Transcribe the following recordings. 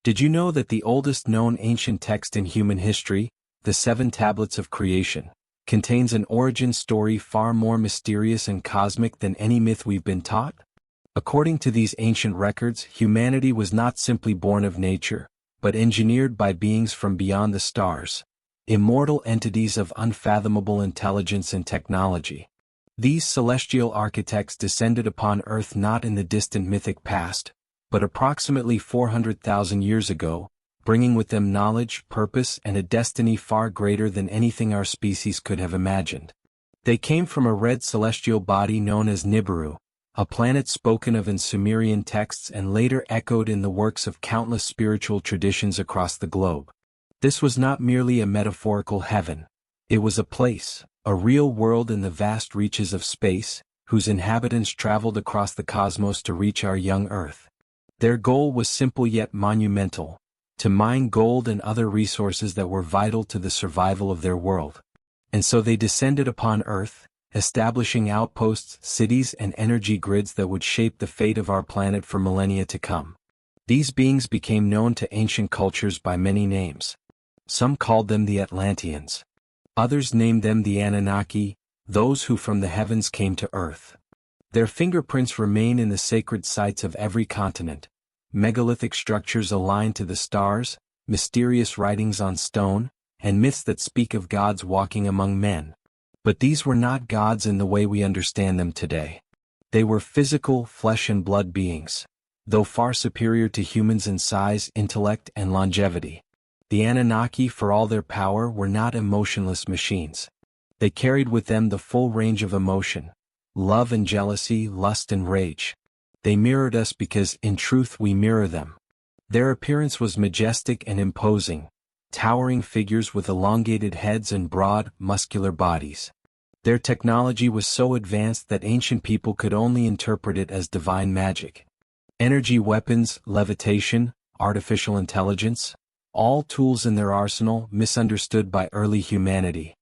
Did you know that the oldest known ancient text in human history, the Seven Tablets of Creation, contains an origin story far more mysterious and cosmic than any myth we've been taught? According to these ancient records, humanity was not simply born of nature, but engineered by beings from beyond the stars, immortal entities of unfathomable intelligence and technology. These celestial architects descended upon Earth not in the distant mythic past, but approximately 400,000 years ago, bringing with them knowledge, purpose, and a destiny far greater than anything our species could have imagined. They came from a red celestial body known as Nibiru, a planet spoken of in Sumerian texts and later echoed in the works of countless spiritual traditions across the globe. This was not merely a metaphorical heaven. It was a place, a real world in the vast reaches of space, whose inhabitants traveled across the cosmos to reach our young Earth. Their goal was simple yet monumental: to mine gold and other resources that were vital to the survival of their world. And so they descended upon Earth, establishing outposts, cities, and energy grids that would shape the fate of our planet for millennia to come. These beings became known to ancient cultures by many names. Some called them the Atlanteans. Others named them the Anunnaki, those who from the heavens came to Earth. Their fingerprints remain in the sacred sites of every continent: megalithic structures aligned to the stars, mysterious writings on stone, and myths that speak of gods walking among men. But these were not gods in the way we understand them today. They were physical, flesh and blood beings, though far superior to humans in size, intellect, and longevity. The Anunnaki, for all their power, were not emotionless machines. They carried with them the full range of emotion: love and jealousy, lust and rage. They mirrored us because, in truth, we mirror them. Their appearance was majestic and imposing, towering figures with elongated heads and broad, muscular bodies. Their technology was so advanced that ancient people could only interpret it as divine magic. Energy weapons, levitation, artificial intelligence, all tools in their arsenal misunderstood by early humanity.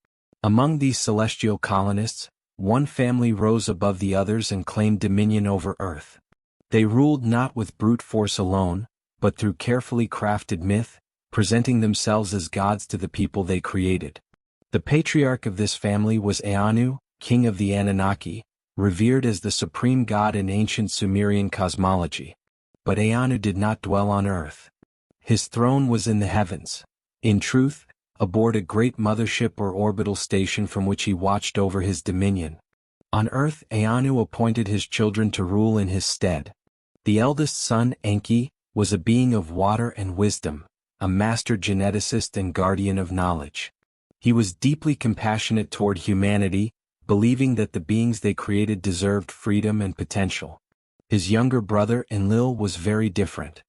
Among these celestial colonists, one family rose above the others and claimed dominion over Earth. They ruled not with brute force alone, but through carefully crafted myth, presenting themselves as gods to the people they created. The patriarch of this family was Anu, king of the Anunnaki, revered as the supreme god in ancient Sumerian cosmology. But Anu did not dwell on Earth. His throne was in the heavens. In truth, aboard a great mothership or orbital station from which he watched over his dominion. On Earth, Anu appointed his children to rule in his stead. The eldest son, Enki, was a being of water and wisdom, a master geneticist and guardian of knowledge. He was deeply compassionate toward humanity, believing that the beings they created deserved freedom and potential. His younger brother, Enlil, was very different.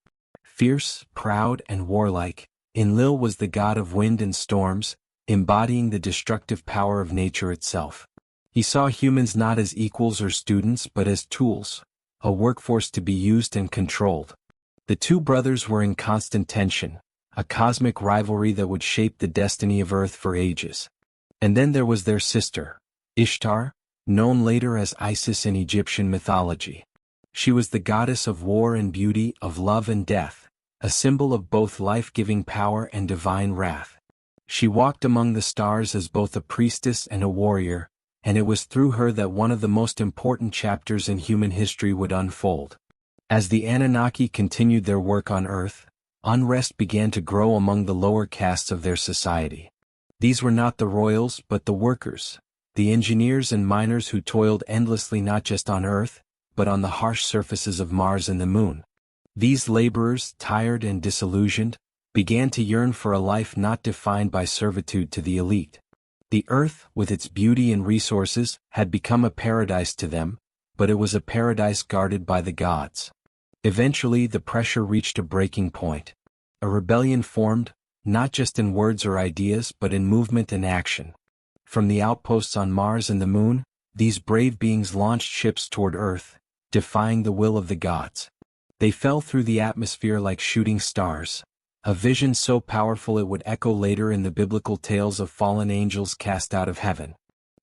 Fierce, proud, and warlike, Enlil was the god of wind and storms, embodying the destructive power of nature itself. He saw humans not as equals or students but as tools, a workforce to be used and controlled. The two brothers were in constant tension, a cosmic rivalry that would shape the destiny of Earth for ages. And then there was their sister, Ishtar, known later as Isis in Egyptian mythology. She was the goddess of war and beauty, of love and death, a symbol of both life-giving power and divine wrath. She walked among the stars as both a priestess and a warrior, and it was through her that one of the most important chapters in human history would unfold. As the Anunnaki continued their work on Earth, unrest began to grow among the lower castes of their society. These were not the royals but the workers, the engineers and miners who toiled endlessly not just on Earth, but on the harsh surfaces of Mars and the Moon. These laborers, tired and disillusioned, began to yearn for a life not defined by servitude to the elite. The Earth, with its beauty and resources, had become a paradise to them, but it was a paradise guarded by the gods. Eventually, the pressure reached a breaking point. A rebellion formed, not just in words or ideas but in movement and action. From the outposts on Mars and the Moon, these brave beings launched ships toward Earth, defying the will of the gods. They fell through the atmosphere like shooting stars, a vision so powerful it would echo later in the biblical tales of fallen angels cast out of heaven.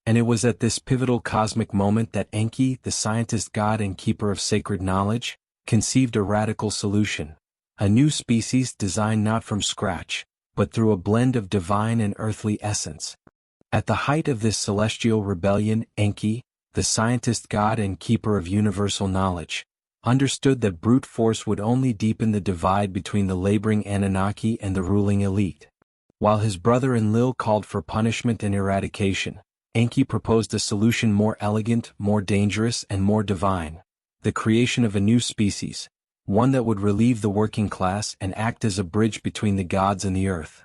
And it was at this pivotal cosmic moment that Enki, the scientist god and keeper of sacred knowledge, conceived a radical solution: a new species designed not from scratch, but through a blend of divine and earthly essence. At the height of this celestial rebellion, Enki, the scientist god and keeper of universal knowledge, understood that brute force would only deepen the divide between the laboring Anunnaki and the ruling elite. While his brother Enlil called for punishment and eradication, Enki proposed a solution more elegant, more dangerous, and more divine: the creation of a new species, one that would relieve the working class and act as a bridge between the gods and the earth.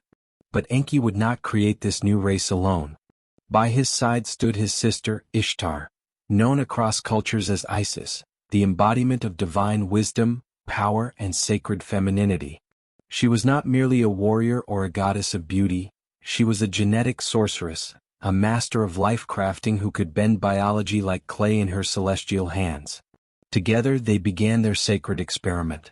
But Enki would not create this new race alone. By his side stood his sister, Ishtar, known across cultures as Isis, the embodiment of divine wisdom, power, and sacred femininity. She was not merely a warrior or a goddess of beauty, she was a genetic sorceress, a master of life-crafting who could bend biology like clay in her celestial hands. Together they began their sacred experiment.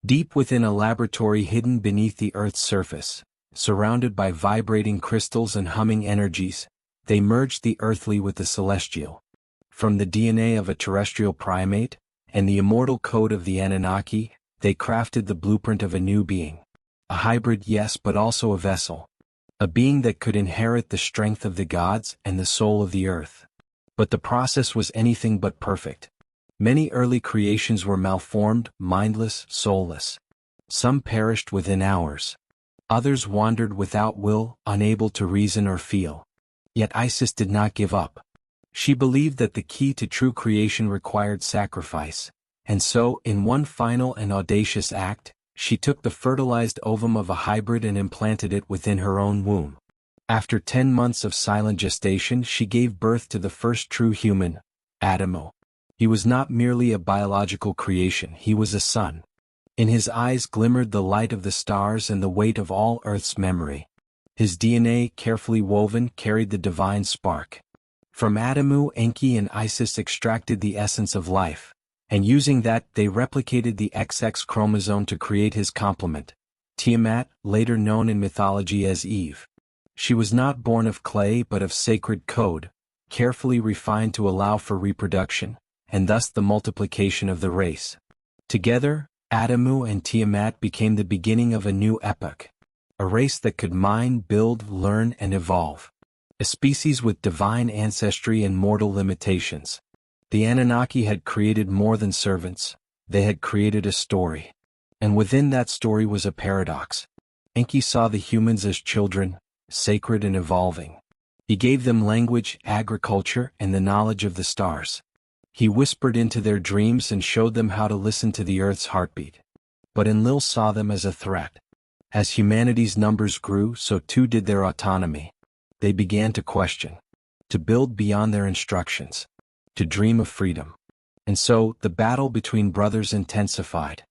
Deep within a laboratory hidden beneath the Earth's surface, surrounded by vibrating crystals and humming energies, they merged the earthly with the celestial. From the DNA of a terrestrial primate, and the immortal code of the Anunnaki, they crafted the blueprint of a new being. A hybrid, yes, but also a vessel. A being that could inherit the strength of the gods and the soul of the earth. But the process was anything but perfect. Many early creations were malformed, mindless, soulless. Some perished within hours. Others wandered without will, unable to reason or feel. Yet Isis did not give up. She believed that the key to true creation required sacrifice, and so, in one final and audacious act, she took the fertilized ovum of a hybrid and implanted it within her own womb. After 10 months of silent gestation, she gave birth to the first true human, Adamu. He was not merely a biological creation, he was a son. In his eyes glimmered the light of the stars and the weight of all Earth's memory. His DNA, carefully woven, carried the divine spark. From Adamu, Enki and Isis extracted the essence of life, and using that, they replicated the XX chromosome to create his complement, Tiamat, later known in mythology as Eve. She was not born of clay but of sacred code, carefully refined to allow for reproduction, and thus the multiplication of the race. Together, Adamu and Tiamat became the beginning of a new epoch, a race that could mine, build, learn, and evolve. A species with divine ancestry and mortal limitations. The Anunnaki had created more than servants, they had created a story. And within that story was a paradox. Enki saw the humans as children, sacred and evolving. He gave them language, agriculture, and the knowledge of the stars. He whispered into their dreams and showed them how to listen to the Earth's heartbeat. But Enlil saw them as a threat. As humanity's numbers grew, so too did their autonomy. They began to question, to build beyond their instructions, to dream of freedom. And so, the battle between brothers intensified.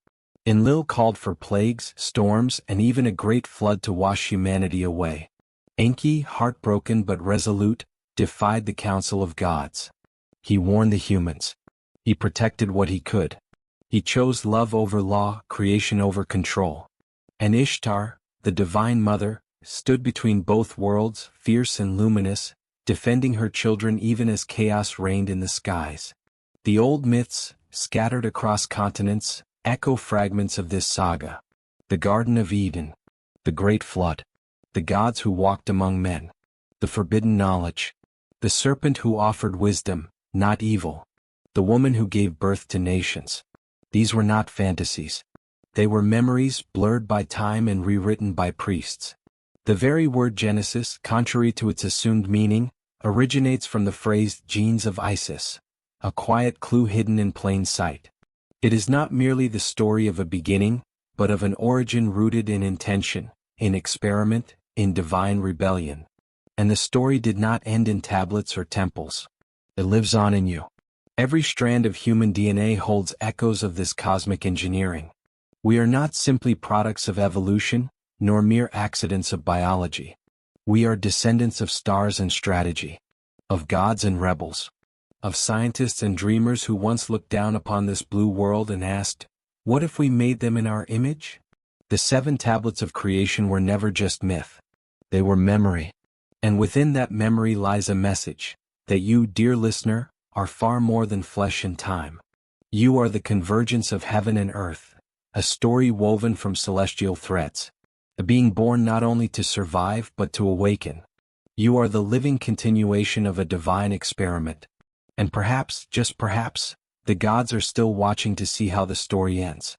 Enlil called for plagues, storms, and even a great flood to wash humanity away. Enki, heartbroken but resolute, defied the council of gods. He warned the humans. He protected what he could. He chose love over law, creation over control. And Ishtar, the divine mother, stood between both worlds, fierce and luminous, defending her children even as chaos reigned in the skies. The old myths, scattered across continents, echo fragments of this saga. The Garden of Eden, the Great Flood, the gods who walked among men, the forbidden knowledge, the serpent who offered wisdom, not evil, the woman who gave birth to nations. These were not fantasies. They were memories blurred by time and rewritten by priests. The very word Genesis, contrary to its assumed meaning, originates from the phrase genes of Isis, a quiet clue hidden in plain sight. It is not merely the story of a beginning, but of an origin rooted in intention, in experiment, in divine rebellion. And the story did not end in tablets or temples. It lives on in you. Every strand of human DNA holds echoes of this cosmic engineering. We are not simply products of evolution, nor mere accidents of biology. We are descendants of stars and strategy, of gods and rebels, of scientists and dreamers who once looked down upon this blue world and asked, what if we made them in our image? The 7 tablets of creation were never just myth. They were memory. And within that memory lies a message, that you, dear listener, are far more than flesh and time. You are the convergence of heaven and earth, a story woven from celestial threads, a being born not only to survive but to awaken. You are the living continuation of a divine experiment. And perhaps, just perhaps, the gods are still watching to see how the story ends.